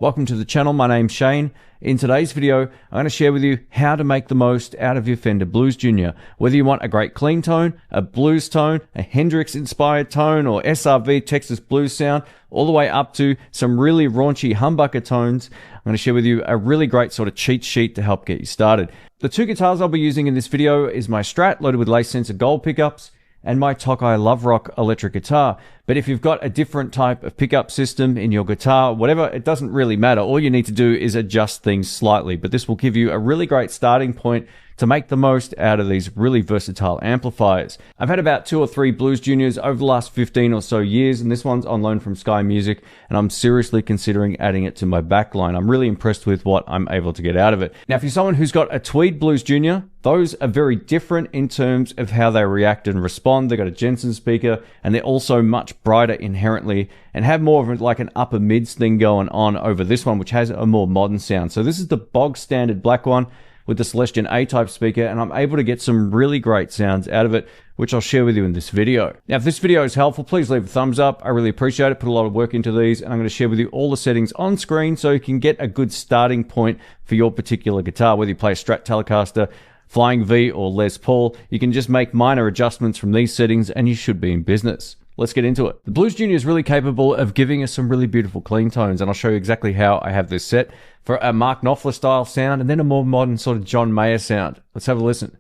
Welcome to the channel, my name's Shane. In today's video, I'm going to share with you how to make the most out of your Fender Blues Jr. Whether you want a great clean tone, a blues tone, a Hendrix inspired tone, or SRV Texas blues sound, all the way up to some really raunchy humbucker tones, I'm going to share with you a really great sort of cheat sheet to help get you started. The two guitars I'll be using in this video is my Strat loaded with lace sensor gold pickups, and my Chuggy Love Rock electric guitar. But if you've got a different type of pickup system in your guitar, whatever, it doesn't really matter. All you need to do is adjust things slightly, but this will give you a really great starting point to make the most out of these really versatile amplifiers. I've had about 2 or 3 Blues Juniors over the last 15 or so years, and this one's on loan from Sky Music, and I'm seriously considering adding it to my backline. I'm really impressed with what I'm able to get out of it. Now, if you're someone who's got a Tweed Blues Junior, those are very different in terms of how they react and respond. They've got a Jensen speaker, and they're also much brighter inherently and have more of like an upper mids thing going on over this one, which has a more modern sound. So this is the bog standard black one with the Celestion A-type speaker, and I'm able to get some really great sounds out of it, which I'll share with you in this video. Now, if this video is helpful, please leave a thumbs up. I really appreciate it. Put a lot of work into these, and I'm going to share with you all the settings on screen so you can get a good starting point for your particular guitar. Whether you play a Strat Telecaster, Flying V, or Les Paul, you can just make minor adjustments from these settings and you should be in business. Let's get into it. The Blues Jr is really capable of giving us some really beautiful clean tones, and I'll show you exactly how I have this set for a Mark Knopfler style sound and then a more modern sort of John Mayer sound. Let's have a listen.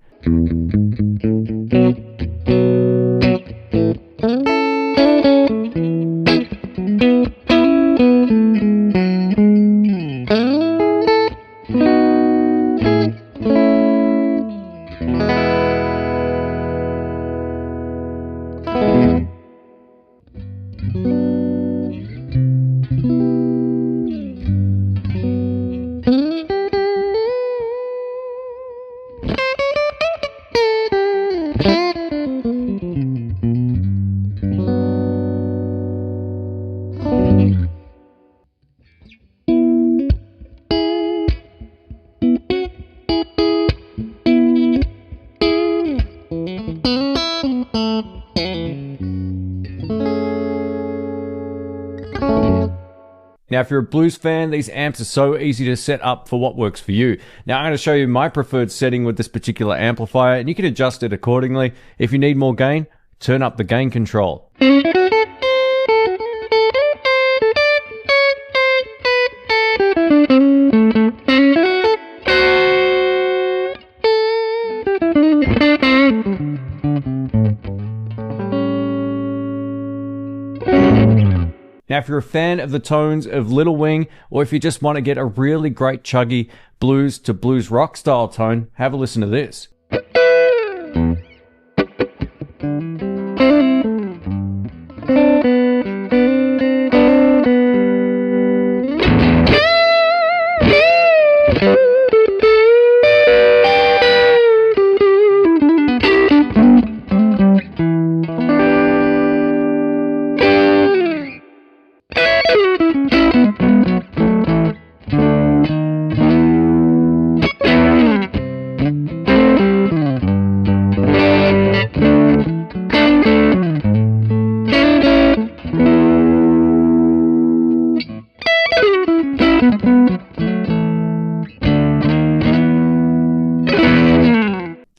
Now, if you're a blues fan, these amps are so easy to set up for what works for you. Now, I'm going to show you my preferred setting with this particular amplifier, and you can adjust it accordingly. If you need more gain, turn up the gain control. Now, if you're a fan of the tones of Little Wing, or if you just want to get a really great chuggy blues to blues rock style tone, have a listen to this.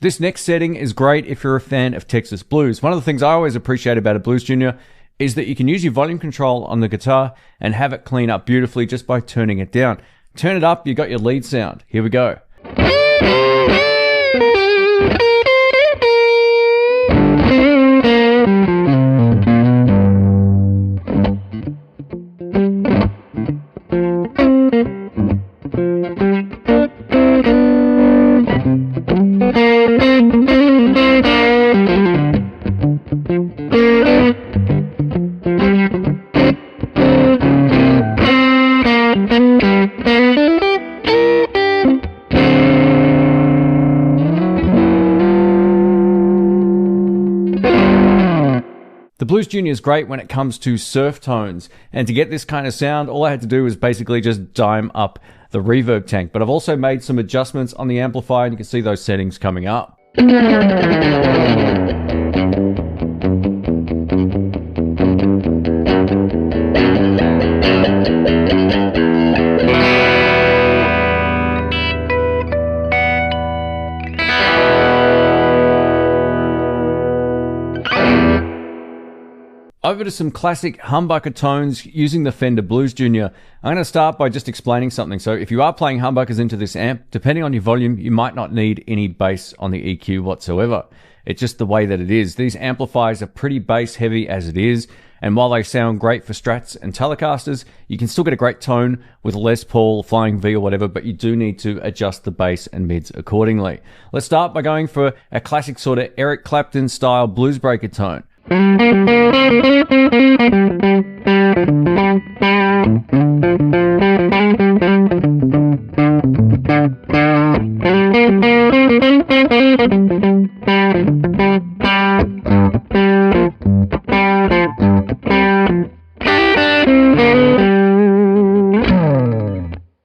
This next setting is great if you're a fan of Texas blues. One of the things I always appreciate about a Blues Jr is that you can use your volume control on the guitar and have it clean up beautifully just by turning it down. Turn it up, you got your lead sound. Here we go. The Blues Jr is great when it comes to surf tones, and to get this kind of sound, all I had to do was basically just dime up the reverb tank. But I've also made some adjustments on the amplifier, and you can see those settings coming up. over to some classic humbucker tones using the Fender Blues Jr. I'm going to start by just explaining something. So if you are playing humbuckers into this amp, depending on your volume, you might not need any bass on the EQ whatsoever. It's just the way that it is. These amplifiers are pretty bass heavy as it is, and while they sound great for Strats and Telecasters, you can still get a great tone with Les Paul, Flying V or whatever, but you do need to adjust the bass and mids accordingly. Let's start by going for a classic sort of Eric Clapton style blues breaker tone.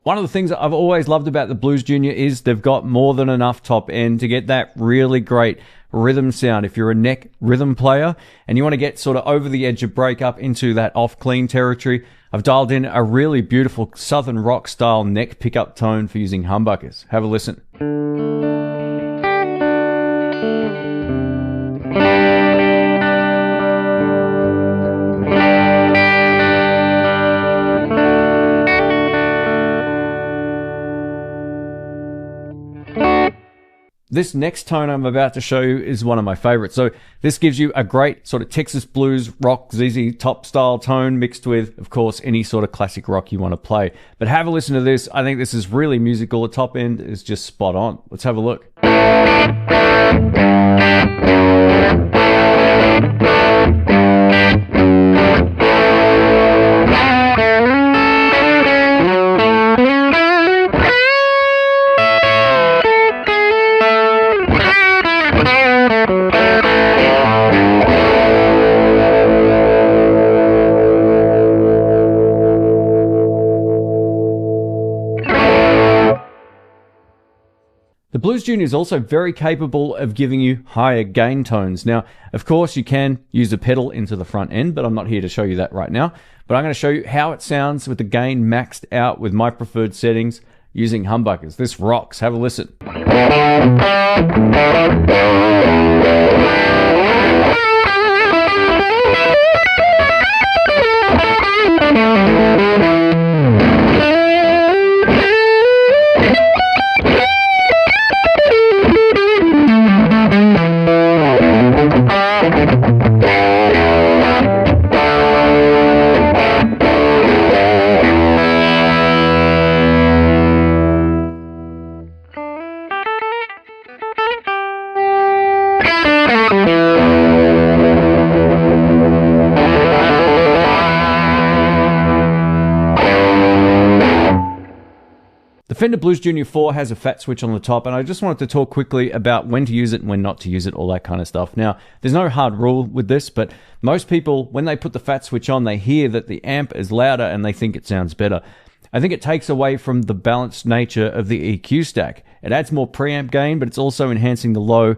One of the things that I've always loved about the Blues Jr. is they've got more than enough top end to get that really great rhythm sound. If you're a neck rhythm player and you want to get sort of over the edge of break up into that off clean territory, I've dialed in a really beautiful southern rock style neck pickup tone for using humbuckers. Have a listen. This next tone I'm about to show you is one of my favorites. So this gives you a great sort of Texas blues rock ZZ Top style tone mixed with, of course, any sort of classic rock you want to play. But have a listen to this. I think this is really musical. The top end is just spot on. Let's have a look. The Blues Jr. is also very capable of giving you higher gain tones. Now, of course, you can use a pedal into the front end, but I'm not here to show you that right now. But I'm going to show you how it sounds with the gain maxed out with my preferred settings using humbuckers. This rocks. Have a listen. The Fender Blues Jr IV has a fat switch on the top, and I just wanted to talk quickly about when to use it and when not to use it, all that kind of stuff. Now, there's no hard rule with this, but most people, when they put the fat switch on, they hear that the amp is louder and they think it sounds better. I think it takes away from the balanced nature of the EQ stack. It adds more preamp gain, but it's also enhancing the low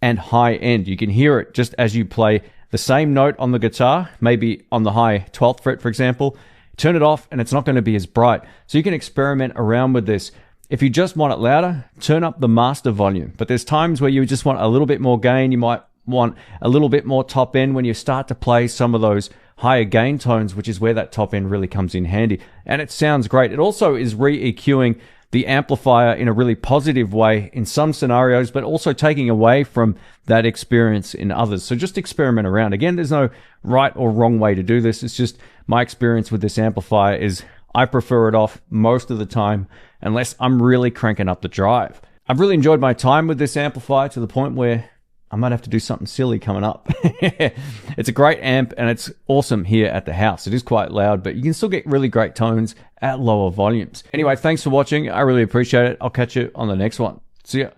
and high end. You can hear it just as you play the same note on the guitar, maybe on the high 12th fret, for example. Turn it off and it's not going to be as bright. So you can experiment around with this. If you just want it louder, turn up the master volume. But there's times where you just want a little bit more gain. You might want a little bit more top end when you start to play some of those higher gain tones, which is where that top end really comes in handy. And it sounds great. It also is re-EQing the amplifier in a really positive way in some scenarios, but also taking away from that experience in others. So just experiment around. Again, there's no right or wrong way to do this. It's just my experience with this amplifier is I prefer it off most of the time unless I'm really cranking up the drive. I've really enjoyed my time with this amplifier to the point where I might have to do something silly coming up. It's a great amp and it's awesome here at the house. It is quite loud, but you can still get really great tones at lower volumes. Anyway, thanks for watching. I really appreciate it. I'll catch you on the next one. See ya.